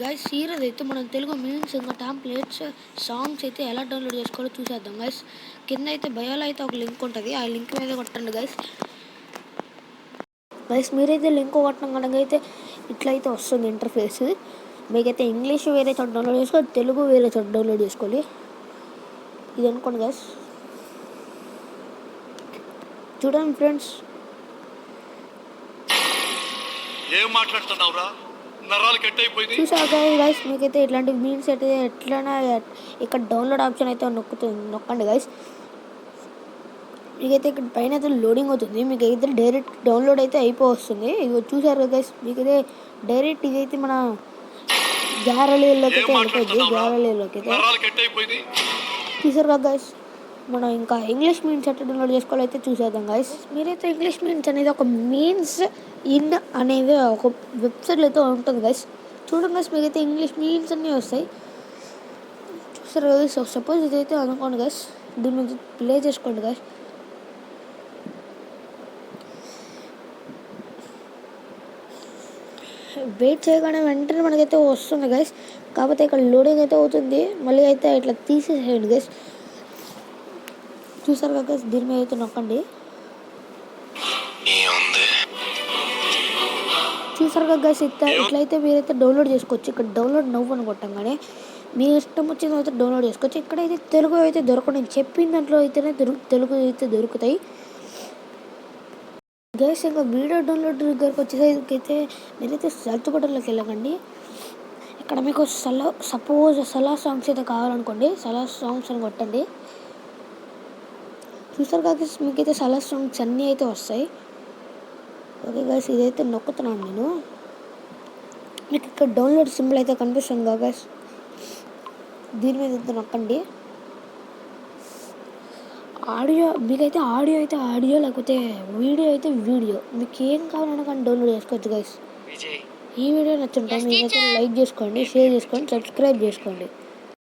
Guys ఈరోజు అయితే మనం తెలుగు మీమ్స్ ఇంకా టాంప్లెట్స్ సాంగ్స్ అయితే ఎలా డౌన్లోడ్ చేసుకోవాలో చూసేద్దాం గైస్. కింద అయితే బయోలో అయితే ఒక లింక్ ఉంటుంది, ఆ లింక్ మీద కొట్టండి గైస్. మీరైతే లింక్ కొట్టడం కనుక అయితే ఇట్లయితే వస్తుంది ఇంటర్ఫేస్. మీకైతే ఇంగ్లీష్ వేరే చోట డౌన్లోడ్ చేసుకోవాలి, తెలుగు వేరే చోట డౌన్లోడ్ చేసుకోవాలి. ఇది అనుకోండి గైస్. చూడండి ఫ్రెండ్స్, ఏం మాట్లాడుతున్నావురా, నరాలు కట్ అయిపోయింది. చూసాక గైస్ మీకైతే ఇట్లాంటి మీమ్స్ అయితే ఎట్లైనా ఇక్కడ డౌన్లోడ్ ఆప్షన్ అయితే నొక్కండి గైస్. మీకైతే ఇక్కడ పైన అయితే లోడింగ్ అవుతుంది, మీకు అయితే డైరెక్ట్ డౌన్లోడ్ అయితే అయిపోతుంది. ఇక చూసారు కదా గైస్, మీకైతే డైరెక్ట్ ఇదైతే మన గ్యాలరీలోకి అయితే వెళ్ళిపోయింది. గ్యాలరీలోకి అయితే చూసారు కదా గైస్. మనం ఇంకా ఇంగ్లీష్ మీన్స్ ఎట్లా డౌన్లోడ్ చేసుకోవాలైతే చూసేద్దాం గైస్. మీరైతే ఇంగ్లీష్ మీన్స్ అనేది ఒక మీన్స్ ఇన్ అనేది ఒక వెబ్సైట్లో అయితే ఉంటుంది గైస్. చూడండి గైస్, మీకైతే ఇంగ్లీష్ మీన్స్ అన్నీ వస్తాయి. చూసారు గైస్. సపోజ్ ఇదైతే అనుకోండి గైస్, దీని మీద ప్లే చేసుకోండి గైస్. వెయిట్ చేయగానే వెంటనే మనకైతే వస్తుంది గైస్. కాకపోతే ఇక్కడ లోడింగ్ అయితే అవుతుంది, మళ్ళీ అయితే ఇట్లా తీసేసేయండి గైస్. చూసారు కదా గైస్, దీని మీద అయితే నొక్కండి. చూసారు కదా గైస్, ఇట్లయితే మీరైతే డౌన్లోడ్ చేసుకోవచ్చు. ఇక్కడ డౌన్లోడ్ నవ్వు అని కొట్టంగానే మీ ఇష్టం వచ్చింది అయితే డౌన్లోడ్ చేసుకోవచ్చు. ఇక్కడైతే తెలుగు అయితే దొరకదు, నేను చెప్పిన దాంట్లో అయితేనే తెలుగు అయితే దొరుకుతాయి గైస్. ఇంకా వీడియో డౌన్లోడ్ దగ్గరకు వచ్చేసరికి మీరైతే సెర్చ్ బటన్లోకి వెళ్ళకండి. ఇక్కడ మీకు సపోజ్ సలా సాంగ్స్ అయితే కావాలనుకోండి, సలా సాంగ్స్ అని కొట్టండి. చూసారు కదా, మీకైతే సలా సాంగ్స్ అన్నీ అయితే వస్తాయి. ఓకే గైస్, ఇదైతే నొక్కుతున్నాను నేను. మీకు ఇక్కడ డౌన్లోడ్ సింబల్ అయితే కనిపిస్తుంది కదా గైస్, దీని మీద అయితే నొక్కండి. ఆడియో మీకైతే ఆడియో అయితే ఆడియో, లేకపోతే వీడియో అయితే వీడియో, మీకు ఏం కావాలన్నా కానీ డౌన్లోడ్ చేసుకోవచ్చు గైస్. ఈ వీడియో నచ్చుంటే మీకైతే లైక్ చేసుకోండి, షేర్ చేసుకోండి, సబ్స్క్రైబ్ చేసుకోండి.